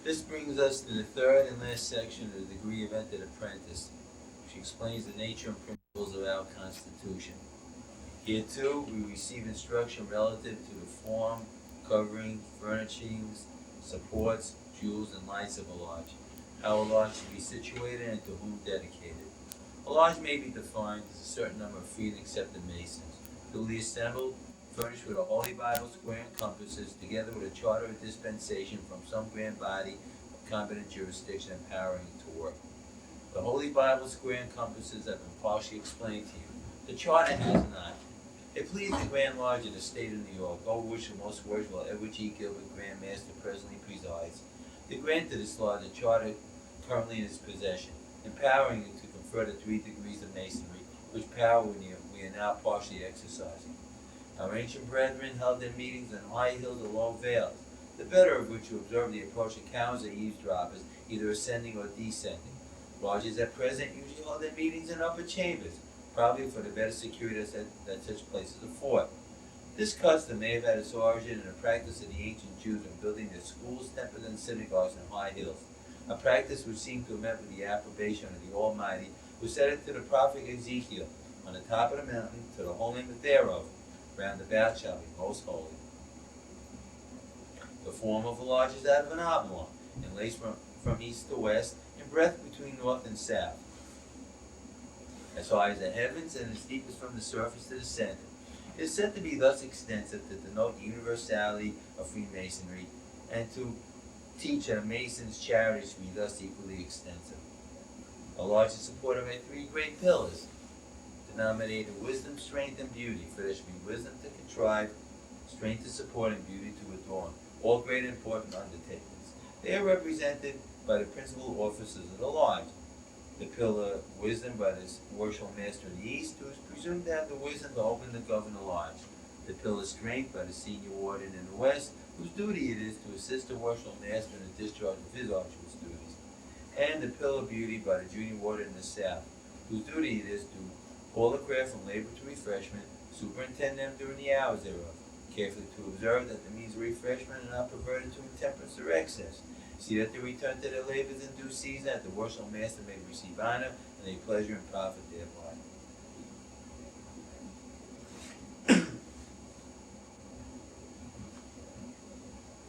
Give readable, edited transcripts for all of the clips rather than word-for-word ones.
This brings us to the third and last section of the degree of entered apprentice, which explains the nature and principles of our Constitution. Here too, we receive instruction relative to the form, covering, furnishings, supports, jewels, and lights of a lodge, how a lodge should be situated and to whom dedicated. A lodge may be defined as a certain number of free and accepted masons, duly assembled, furnished with a Holy Bible, square and compasses, together with a charter of dispensation from some grand body of competent jurisdiction empowering it to work. The Holy Bible, square and compasses have been partially explained to you. The charter has not. It pleased the Grand Lodge of the State of New York, over which the most worshipful Edward G. Gilbert, Grand Master, presently presides, to grant to this lodge a charter currently in its possession, empowering it to confer the 3 degrees of Masonry, which power we are now partially exercising. Our ancient brethren held their meetings on high hills or low vales, the better of which to observe the approach of cowards or eavesdroppers, either ascending or descending. Lodges at present usually hold their meetings in upper chambers, probably for the better security that such places afford. This custom may have had its origin in a practice of the ancient Jews in building their schools, temples, and synagogues on high hills, a practice which seemed to have met with the approbation of the Almighty, who said it to the prophet Ezekiel, on the top of the mountain, to the holiness thereof, round about shall be most holy. The form of a lodge is that of an oblong, and lays from east to west, in breadth between north and south, as high as the heavens and as deep as from the surface to the center. It is said to be thus extensive to denote the universality of Freemasonry, and to teach that a Mason's charity should be thus equally extensive. A lodge is supported by 3 great pillars, denominated wisdom, strength, and beauty, for there should be wisdom to contrive, strength to support, and beauty to adorn, all great and important undertakings. They are represented by the principal officers of the lodge. The pillar wisdom by the worshipful master of the East, who is presumed to have the wisdom to open the governor lodge. The pillar strength by the senior warden in the West, whose duty it is to assist the worshipful master in the discharge of his arduous duties. And the pillar beauty by the junior warden in the South, whose duty it is to call the craft from labor to refreshment, superintend them during the hours thereof, carefully to observe that the means of refreshment are not perverted to intemperance or excess. See that they return to their labors in due season, that the worshipful master may receive honor and a pleasure and profit thereby.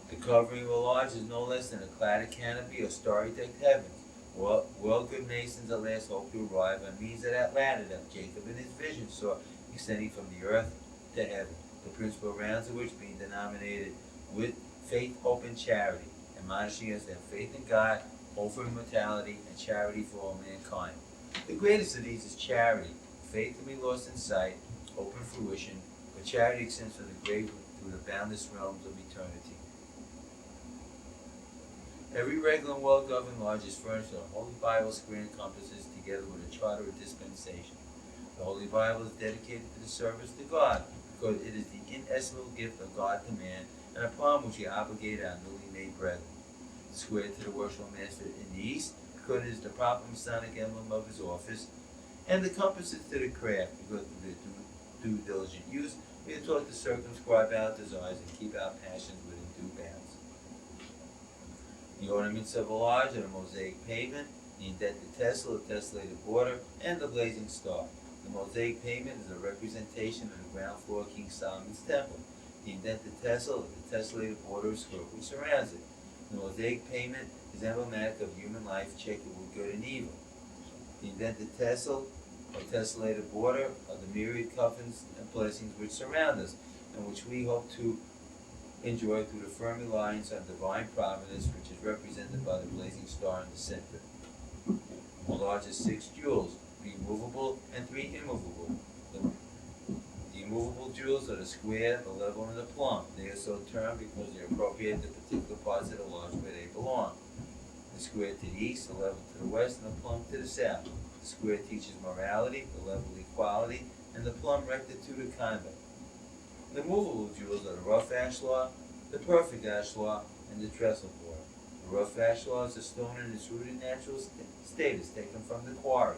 The covering of a lodge is no less than a cladded canopy or starry-decked heavens. Well, good masons at last hope to arrive by means of that ladder that Jacob in his vision saw extending from the earth to heaven, the principal rounds of which being denominated with faith, hope, and charity, admonishing us to have faith in God, hope for immortality, and charity for all mankind. The greatest of these is charity. Faith can be lost in sight, hope in fruition, but charity extends from the grave through the boundless realms of eternity. Every regular and well-governed lodge is furnished with a Holy Bible, square and compasses, together with a charter of dispensation. The Holy Bible is dedicated to the service to God, because it is the inestimable gift of God to man, and upon which he obligated our newly made brethren. Square to the worshipful master in the East, because it is the proper Masonic emblem of his office, and the compasses to the craft, because of their due diligent use, we are taught to circumscribe our desires and keep our passions within due bounds. The ornaments of a lodge are the mosaic pavement, the indented tessel, the tessellated border, and the blazing star. The mosaic pavement is a representation of the ground floor of King Solomon's temple. The indented tessel is the tessellated border of square which surrounds it. The mosaic pavement is emblematic of human life checkered with good and evil. The indented tessel or tessellated border are the myriad covenants and blessings which surround us, and which we hope to enjoy through the firm reliance on divine providence, which is represented by the blazing star in the center. The lodge has 6 jewels, 3 movable and 3 immovable. The immovable jewels are the square, the level, and the plumb. They are so termed because they appropriate the particular parts of the lodge where they belong. The square to the east, the level to the west, and the plumb to the south. The square teaches morality, the level equality, and the plumb rectitude of conduct. The movable jewels are the rough ashlar, the perfect ashlar, and the trestle border. The rough ashlar is a stone in its rooted natural state, is taken from the quarry.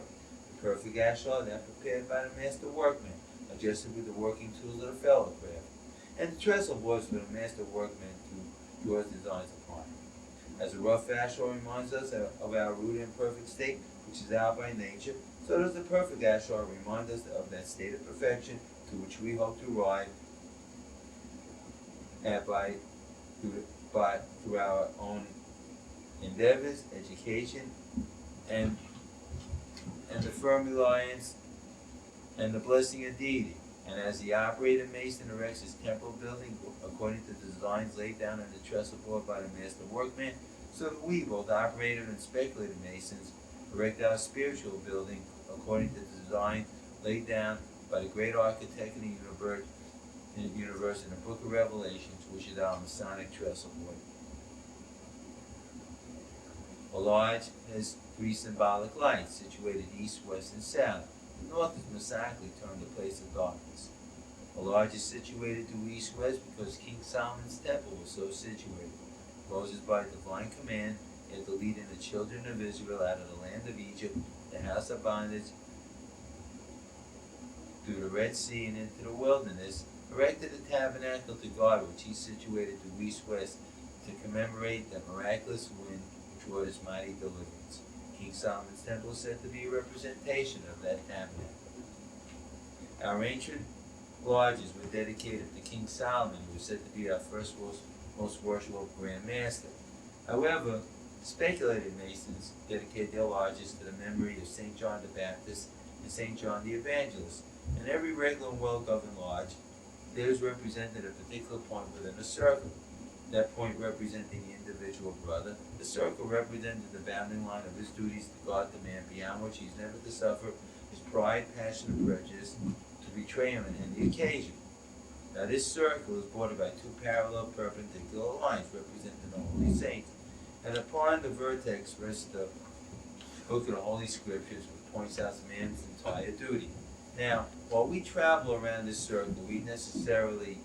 The perfect ashlar, then prepared by the master workman, adjusted with the working tools of the fellow craft. And the trestle board is for the master workman to draw his designs upon. As a rough ashlar reminds us of our rude and imperfect state, which is ours by nature, so does the perfect ashlar remind us of that state of perfection to which we hope to arrive at through our own endeavors, education, and the firm reliance and the blessing of deity. And as the operator mason erects his temple building according to the designs laid down in the trestle board by the master workman, so do we, both operative and speculative masons, erect our spiritual building according to the design laid down by the great architect of the universe in the Book of Revelations, which is our Masonic trestle board. A lodge has three symbolic lights situated east, west, and south. The north is Masonically termed the place of darkness. A lodge is situated due east-west because King Solomon's temple was so situated. Moses, by divine command, after leading the children of Israel out of the land of Egypt, the house of bondage, through the Red Sea and into the wilderness, erected a tabernacle to God, which he situated due east-west, to commemorate the miraculous wind which wrought his mighty deliverance. King Solomon's temple is said to be a representation of that tabernacle. Our ancient lodges were dedicated to King Solomon, who was said to be our first most worshipful Grand Master. However, speculative Masons dedicate their lodges to the memory of St. John the Baptist and St. John the Evangelist. In every regular and well-governed lodge, there is represented a particular point within a circle. That point representing the individual brother, the circle represented the bounding line of his duties to guard the man beyond which he is never to suffer his pride, passion, and prejudice to betray him in any occasion. Now this circle is bordered by two parallel perpendicular lines representing the Holy Saints, and upon the vertex rests the book of the Holy Scriptures, which points out the man's entire duty. Now, while we travel around this circle, we necessarily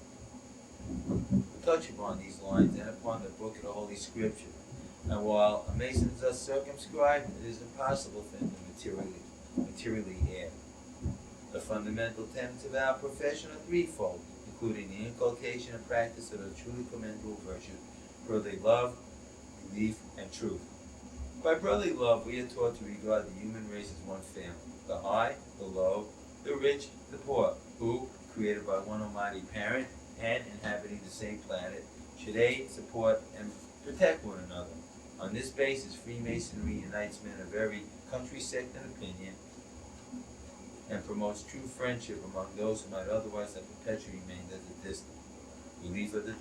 touch upon these lines and upon the book of the Holy Scripture. And while a Mason is thus circumscribed, it is impossible for him to materially add. The fundamental tenets of our profession are threefold, including the inculcation and practice of the truly commendable virtues, brotherly love, belief, and truth. By brotherly love, we are taught to regard the human race as one family, the high, the low, the rich, the poor, who, created by one almighty parent and inhabiting the same planet, should aid, support, and protect one another. On this basis, Freemasonry unites men of every country, sect, and opinion, and promotes true friendship among those who might otherwise have perpetually remained at a distance. Relief of the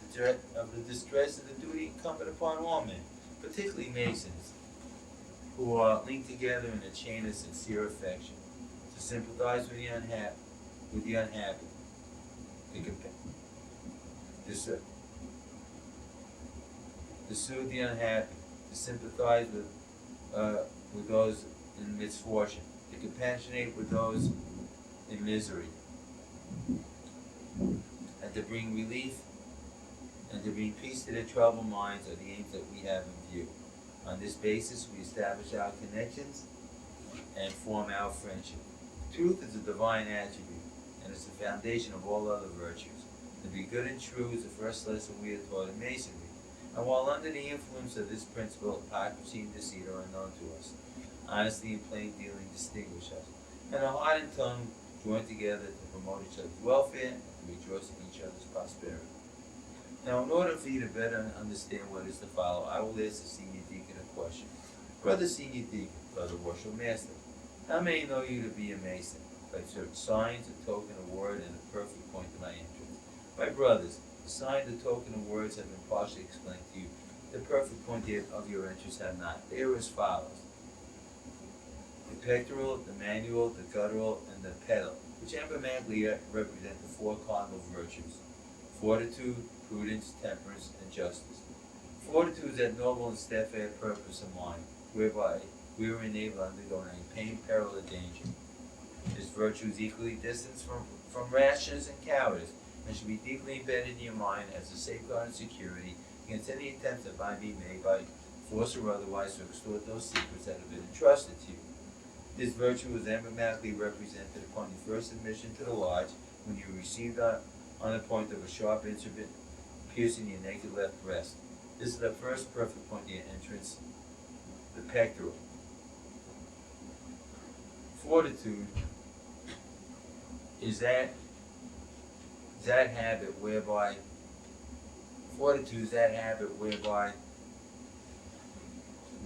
distress of the duty incumbent upon all men, particularly Masons, who are linked together in a chain of sincere affection, to sympathize with the unhappy, to soothe the unhappy, to sympathize with those in misfortune, to compassionate with those in misery, and to bring relief and to bring peace to their troubled minds are the aims that we have in view. On this basis, we establish our connections and form our friendship. Truth is a divine attribute, and is the foundation of all other virtues. To be good and true is the first lesson we are taught in Masonry. And while under the influence of this principle, hypocrisy and deceit are unknown to us. Honesty and plain dealing distinguish us. And our heart and tongue join together to promote each other's welfare and to rejoice in each other's prosperity. Now, in order for you to better understand what is to follow, I will ask the senior deacon a question. Brother Senior Deacon, Brother Worship Master, how many know you to be a Mason? By certain signs, a token, a word, and a perfect point to my entrance. My brothers, the sign, the token, and words have been partially explained to you. The perfect point of your entrance have not. They are as follows. The pectoral, the manual, the guttural, and the pedal, which emblematically represent the four cardinal virtues: fortitude, prudence, temperance, and justice. Fortitude is that noble and steadfast purpose of mind, whereby we are enabled to undergo any pain, peril, or danger. This virtue is equally distanced from rashness and cowardice, and should be deeply embedded in your mind as a safeguard and security against any attempts that might be made by force or otherwise to extort those secrets that have been entrusted to you. This virtue is emblematically represented upon your first admission to the lodge, when you received on the point of a sharp instrument piercing your naked left breast. This is the first perfect point near entrance, the pectoral. Fortitude is that habit whereby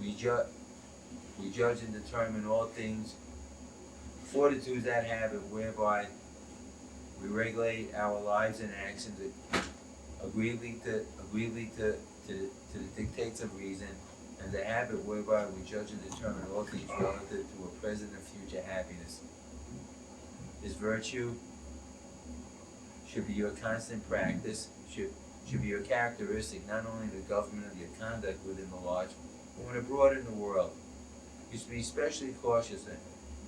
we judge and determine all things. Fortitude is that habit whereby we regulate our lives and actions agreeably to the dictates of reason, and the habit whereby we judge and determine all things relative to a present and future happiness. This virtue should be your constant practice, should be your characteristic, not only in the government of your conduct within the lodge, but when abroad in the world. You should be especially cautious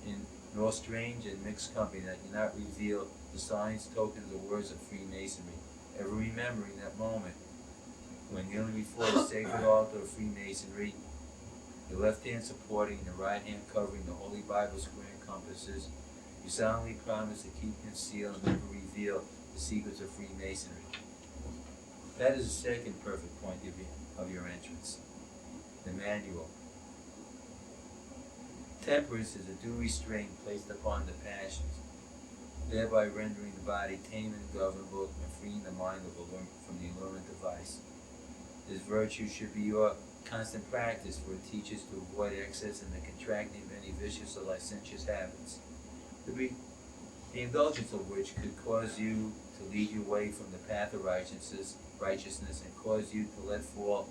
in all strange and mixed company that you not reveal the signs, tokens, or words of Freemasonry, ever remembering that moment when kneeling before the sacred altar of Freemasonry, your left hand supporting, the right hand covering the Holy Bible square and compasses, you solemnly promise to keep concealed and never reveal the secrets of Freemasonry. That is the second perfect point of your entrance, the manual. Temperance is a due restraint placed upon the passions, thereby rendering the body tame and governable and freeing the mind from the allurement of vice. This virtue should be your constant practice, for it teaches to avoid excess and the contracting of any vicious or licentious habits, the indulgence of which could cause you to lead you away from the path of righteousness and cause you to let fall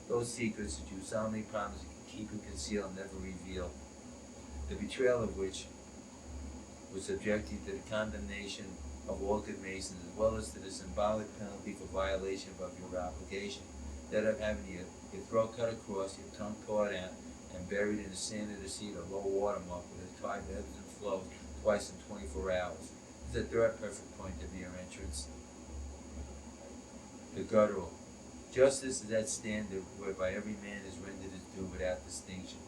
those secrets that you solemnly promise to keep and conceal and never reveal, the betrayal of which would subject you to the condemnation of all good Masons, as well as to the symbolic penalty for violation of your obligation, that of having your throat cut across, your tongue tore out, and buried in the sand of the sea at a low water mark with a tide that ebbs and flows twice in 24 hours. This is the third perfect point of your entrance, the guttural. Justice is that standard whereby every man is rendered his due without distinction.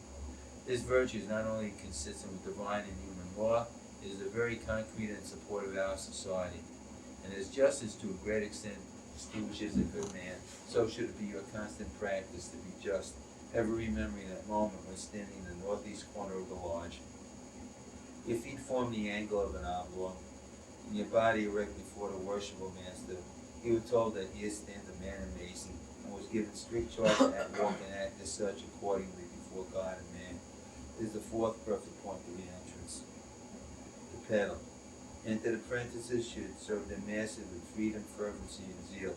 This virtue is not only consistent with divine and human law, it is a very concrete and support of our society. And as justice to a great extent distinguishes a good man, so should it be your constant practice to be just, ever remembering that moment when standing in the northeast corner of the lodge. Your feet form the angle of an oblong, and your body erect before the worshipful master. He was told that here stands a man and Mason, and was given strict charge to walk and act as such accordingly before God and man. This is the fourth perfect point of the entrance, the pedal. Entered apprentices should serve their masters with freedom, fervency, and zeal,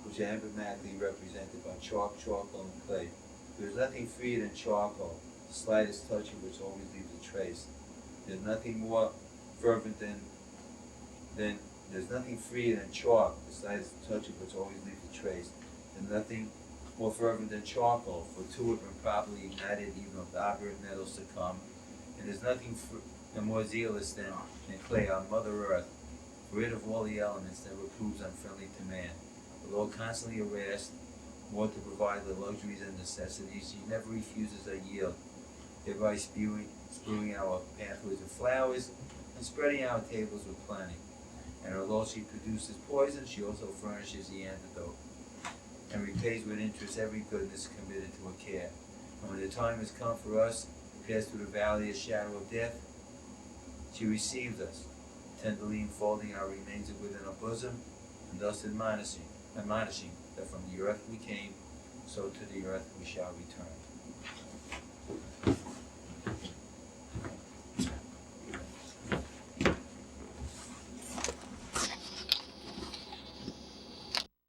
which are emblematically represented by chalk, charcoal, and clay. There is nothing freer than charcoal, the slightest touch of which always leaves a trace. There's nothing more fervent there's nothing freer than chalk, the slightest touch of which always leaves a trace. There's nothing more fervent than charcoal, for two have been properly ignited even if the opposite metals succumb. And there's nothing more zealous than clay on Mother Earth, rid of all the elements, never proves unfriendly to man. Although constantly harassed, more to provide the luxuries and necessities, she never refuses a yield, thereby spewing our pathways with flowers and spreading our tables with plenty. And although she produces poison, she also furnishes the antidote, and repays with interest every goodness committed to her care. And when the time has come for us to pass through the valley of shadow of death, she receives us, tenderly enfolding our remains within her bosom, and thus admonishing that from the earth we came, so to the earth we shall return.